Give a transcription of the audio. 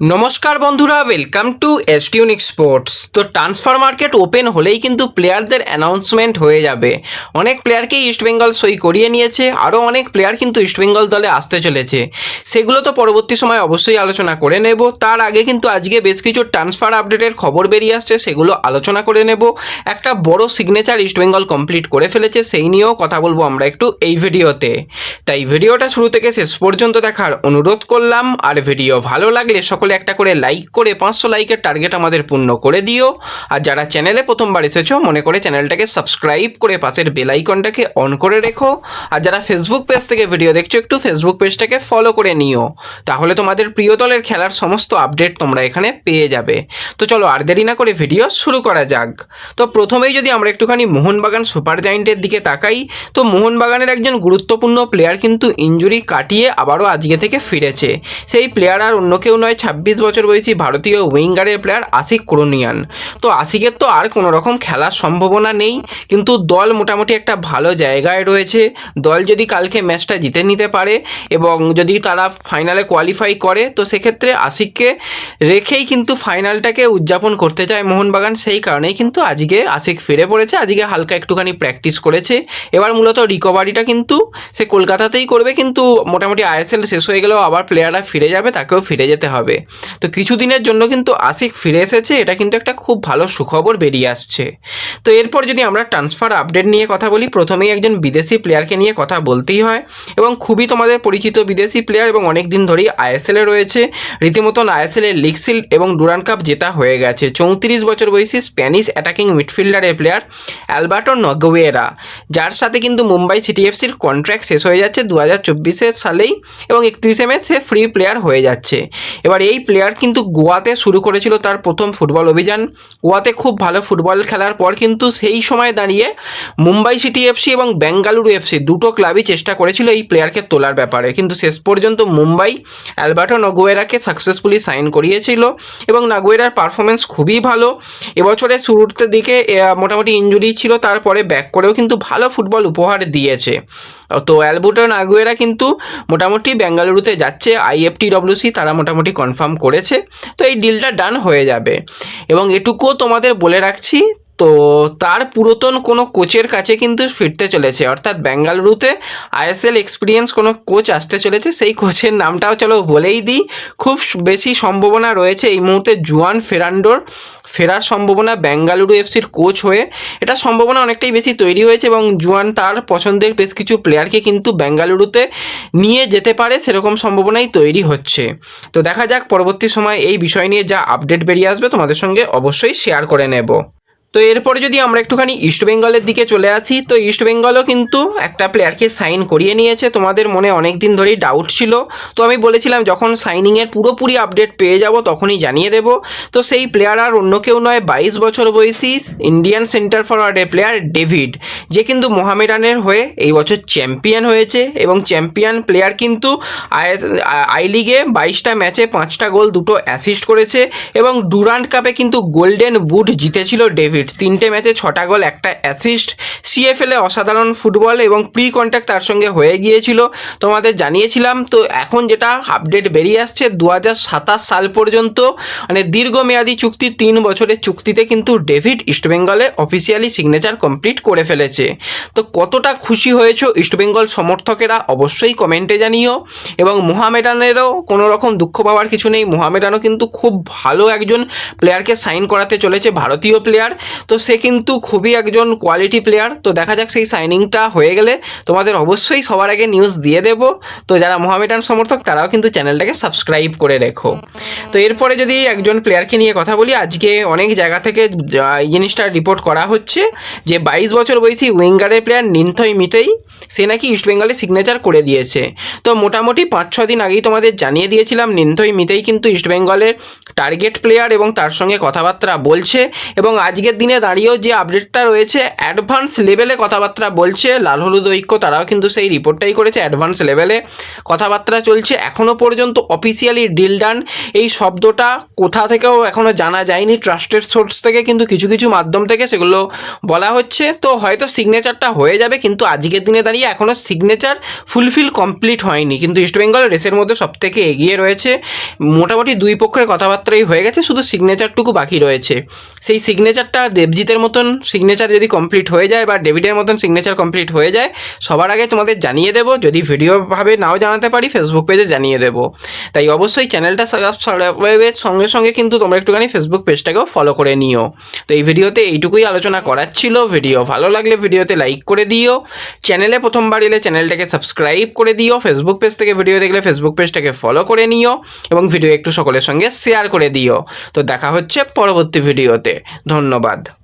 নমস্কার বন্ধুরা, welcome to এসটিউনিক sports. তো ট্রান্সফার মার্কেট ওপেন হলেই কিন্তু প্লেয়ারদের অ্যানাউন্সমেন্ট হয়ে যাবে। অনেক প্লেয়ারকেই ইস্টবেঙ্গল সই করিয়ে নিয়েছে, আরও অনেক প্লেয়ার কিন্তু ইস্টবেঙ্গল দলে আসতে চলেছে। সেগুলো তো পরবর্তী সময় অবশ্যই আলোচনা করে নেব। তার আগে কিন্তু আজকে বেশ কিছু ট্রান্সফার আপডেটের খবর বেরিয়ে আসছে, সেগুলো আলোচনা করে নেব। একটা বড় সিগনেচার ইস্টবেঙ্গল কমপ্লিট করে ফেলেছে, সেই নিয়েও কথা বলবো আমরা একটু এই ভিডিওতে। তাই ভিডিওটা শুরু থেকে শেষ পর্যন্ত দেখার অনুরোধ করলাম। আর ভিডিও ভালো লাগলে সকলে একটা করে লাইক করে 500 লাইকের টার্গেট আমাদের পূর্ণ করে দিও। আর যারা চ্যানেলে প্রথমবার এসেছো মনে করে চ্যানেলটাকে সাবস্ক্রাইব করে পাশের বেল আইকনটাকে অন করে রেখো। আর যারা ফেসবুক পেজ থেকে ভিডিও দেখছো একটু ফেসবুক পেজটাকে ফলো করে নিও, তাহলে তোমাদের প্রিয় দলের খেলার সমস্ত আপডেট তোমরা এখানে পেয়ে যাবে। তো চলো আর দেরি না করে ভিডিও শুরু করা যাক। তো প্রথমেই যদি আমরা একটুখানি মোহনবাগান সুপার জায়েন্টের দিকে তাকাই, তো মোহনবাগানের একজন গুরুত্বপূর্ণ প্লেয়ার কিন্তু ইনজুরি কাটিয়ে আবারও আজকে থেকে ফিরেছে। সেই প্লেয়ার আর অন্য কেউ নয়, 26 বছর বয়সী ভারতীয় উইঙ্গারের প্লেয়ার আশিক কুরুনিয়ান। তো আশিকের তো আর কোনো রকম খেলার সম্ভাবনা নেই, কিন্তু দল মোটামুটি একটা ভালো জায়গায় রয়েছে। দল যদি কালকে ম্যাচটা জিতে নিতে পারে এবং যদি তারা ফাইনালে কোয়ালিফাই করে, তো সেক্ষেত্রে আশিককে রেখেই কিন্তু ফাইনালটাকে উদযাপন করতে চায় মোহনবাগান। সেই কারণেই কিন্তু আজকে আশিক ফিরে পড়েছে। আজকে হালকা একটুখানি প্র্যাকটিস করেছে। এবার মূলত রিকভারিটা কিন্তু সে কলকাতাতেই করবে, কিন্তু মোটামুটি আইএসএল শেষ হয়ে গেলেও আবার প্লেয়াররা ফিরে যাবে, তাকেও ফিরে যেতে হবে। তো কিছুদিনের জন্য কিন্তু আশিক ফিরে এসেছে, এটা কিন্তু একটা খুব ভালো সুখবর বেরিয়ে আসছে। তো এরপর যদি আমরা ট্রান্সফার আপডেট নিয়ে কথা বলি, প্রথমেই একজন বিদেশি প্লেয়ারকে নিয়ে কথা বলতেই হয়, এবং খুবই তোমাদের পরিচিত বিদেশি প্লেয়ার এবং অনেক দিন ধরেই আইএসএলে রয়েছে। রীতিমতন আইএসএলের লিগ শিল্ড এবং ডুরান্ড কাপ জেতা হয়ে গেছে। 34 বছর বয়সী স্প্যানিশ অ্যাটাকিং মিডফিল্ডারের প্লেয়ার অ্যালবার্টো নগুয়েরা, যার সাথে কিন্তু মুম্বাই সিটি এফসির কন্ট্রাক্ট শেষ হয়ে যাচ্ছে 2024 সালেই, এবং 31 মে সে ফ্রি প্লেয়ার হয়ে যাচ্ছে। এবার এই প্লেয়ার কিন্তু গোয়াতে শুরু করেছিল তার প্রথম ফুটবল অভিযান। গোয়াতে খুব ভালো ফুটবল খেলার পর কিন্তু সেই সময় দাঁড়িয়ে মুম্বাই সিটি এফসি এবং বেঙ্গালুরু এফসি দুটো ক্লাবই চেষ্টা করেছিল এই প্লেয়ারকে তোলার ব্যাপারে, কিন্তু শেষ পর্যন্ত মুম্বাই অ্যালবার্টো নগুয়েরাকে সাকসেসফুলি সাইন করিয়েছিল এবং নাগুয়েরার পারফরমেন্স খুবই ভালো। এবছরের শুরুতে দিকে মোটামুটি ইনজুরি ছিল, তারপরে ব্যাক করেও কিন্তু ভালো ফুটবল উপহার দিয়েছে। তো অ্যালবার্টো নাগুয়েরা কিন্তু মোটামুটি বেঙ্গালুরুতে যাচ্ছে। আইএফটিডব্লিউসি তারা মোটামুটি কনফার্ম করেছে, তো এই ডিলটা ডান হয়ে যাবে। এবং এটুকুও তোমাদের বলে রাখছি, তো তার পুরাতন কোনো কোচের কাছে কিন্তু ফিরতে চলেছে, অর্থাৎ বেঙ্গালুরুতে আইএসএল এক্সপিরিয়েন্স কোনো কোচ আসতে চলেছে। সেই কোচের নামটাও চলো বলেই দিই। খুব বেশি সম্ভাবনা রয়েছে এই মুহূর্তে জুয়ান ফেরান্ডোর ফেরার সম্ভাবনা বেঙ্গালুরু এফসির কোচ হয়ে। এটা সম্ভাবনা অনেকটাই বেশি তৈরি হয়েছে এবং জুয়ান তার পছন্দের বেশ কিছু প্লেয়ারকে কিন্তু বেঙ্গালুরুতে নিয়ে যেতে পারে, সেরকম সম্ভাবনাই তৈরি হচ্ছে। তো দেখা যাক পরবর্তী সময় এই বিষয় নিয়ে যা আপডেট বেরিয়ে আসবে তোমাদের সঙ্গে অবশ্যই শেয়ার করে নেব। তো এরপরে যদি আমরা একটুখানি ইস্টবেঙ্গলের দিকে চলে আসি, তো ইস্টবেঙ্গলও কিন্তু একটা প্লেয়ারকে সাইন করিয়ে নিয়েছে। তোমাদের মনে অনেক দিন ধরেই ডাউট ছিল, তো আমি বলেছিলাম যখন সাইনিংয়ের পুরোপুরি আপডেট পেয়ে যাব তখনই জানিয়ে দেব। তো সেই প্লেয়ার আর অন্য কেউ নয়, 22 বছর বয়সী ইন্ডিয়ান সেন্টার ফরওয়ার্ডের প্লেয়ার ডেভিড, যে কিন্তু মোহামেডানের হয়ে এই বছর চ্যাম্পিয়ন হয়েছে। এবং চ্যাম্পিয়ন প্লেয়ার কিন্তু আই লিগে 22টা ম্যাচে 5টা গোল 2টো অ্যাসিস্ট করেছে, এবং ডুরান্ড কাপে কিন্তু গোল্ডেন বুট জিতেছিল ডেভিড। 3টে ম্যাচে 6টা গোল 1টা অ্যাসিস্ট। সিএফএলে অসাধারণ ফুটবল এবং প্রি কন্ট্যাক্ট তার সঙ্গে হয়ে গিয়েছিল, তোমাদের জানিয়েছিলাম। তো এখন যেটা আপডেট বেরিয়ে আসছে 2027 সাল পর্যন্ত, মানে দীর্ঘমেয়াদী চুক্তি, 3 বছরের চুক্তিতে কিন্তু ডেভিড ইস্টবেঙ্গলে অফিসিয়ালি সিগনেচার কমপ্লিট করে ফেলেছে। তো কতটা খুশি হয়েছো ইস্টবেঙ্গল সমর্থকেরা অবশ্যই কমেন্টে জানিও। এবং মোহামেডানেরও কোনো রকম দুঃখ পাওয়ার কিছু নেই, মোহামেডানও কিন্তু খুব ভালো একজন প্লেয়ারকে সাইন করাতে চলেছে, ভারতীয় প্লেয়ার। তো সে কিন্তু খুবই একজন কোয়ালিটি প্লেয়ার। তো দেখা যাক সেই সাইনিংটা হয়ে গেলে তোমাদের অবশ্যই সবার আগে নিউজ দিয়ে দেব। তো যারা মোহামেডান সমর্থক তারাও কিন্তু চ্যানেলটাকে সাবস্ক্রাইব করে রেখো। তো এরপরে যদি একজন প্লেয়ারকে নিয়ে কথা বলি, আজকে অনেক জায়গা থেকে এই জিনিসটা রিপোর্ট করা হচ্ছে যে 22 বছর বয়সী উইঙ্গারের প্লেয়ার নিন্থই মিতেই, সে নাকি ইস্টবেঙ্গলে সিগনেচার করে দিয়েছে। তো মোটামুটি 5-6 দিন আগেই তোমাদের জানিয়ে দিয়েছিলাম নিন্থই মিতেই কিন্তু ইস্টবেঙ্গলের টার্গেট প্লেয়ার এবং তার সঙ্গে কথাবার্তা বলছে এবং আজকের দিনে দাঁড়িয়েও যে আপডেটটা রয়েছে অ্যাডভান্স লেভেলে কথাবার্তা বলছে। লাল হলুদ ঐক্য তারাও কিন্তু সেই রিপোর্টটাই করেছে, অ্যাডভান্স লেভেলে কথাবার্তা চলছে। এখনও পর্যন্ত অফিসিয়ালি ডিল ডান এই শব্দটা কোথা থেকেও এখনও জানা যায়নি, ট্রাস্টেড সোর্স থেকে কিন্তু কিছু কিছু মাধ্যম থেকে সেগুলো বলা হচ্ছে। তো হয়তো সিগনেচারটা হয়ে যাবে, কিন্তু আজকের দিনে দাঁড়িয়ে এখনও সিগনেচার ফুলফিল কমপ্লিট হয়নি। কিন্তু ইস্টবেঙ্গল রেসের মধ্যে সবথেকে এগিয়ে রয়েছে, মোটামুটি দুই পক্ষের কথাবার্তাই হয়ে গেছে, শুধু সিগনেচারটুকু বাকি রয়েছে। সেই সিগনেচারটা দেবজিতের মতন সিগনেচার যদি কমপ্লিট হয়ে যায় বা ডেভিডের মতন সিগনেচার কমপ্লিট হয়ে যায়, সবার আগে তোমাদের জানিয়ে দেবো। যদি ভিডিওভাবে নাও জানাতে পারি, ফেসবুক পেজে জানিয়ে দেবো। তাই অবশ্যই চ্যানেলটা সাবস্ক্রাইবের সঙ্গে সঙ্গে কিন্তু তোমরা একটুখানি ফেসবুক পেজটাকেও ফলো করে নিও। তো এই ভিডিওতে এইটুকুই আলোচনা করার ছিল। ভিডিও ভালো লাগলে ভিডিওতে লাইক করে দিও, চ্যানেলে প্রথমবার এলে চ্যানেলটাকে সাবস্ক্রাইব করে দিও, ফেসবুক পেজ থেকে ভিডিও দেখলে ফেসবুক পেজটাকে ফলো করে নিও এবং ভিডিও একটু সকলের সঙ্গে শেয়ার করে দিও। তো দেখা হচ্ছে পরবর্তী ভিডিওতে। ধন্যবাদ।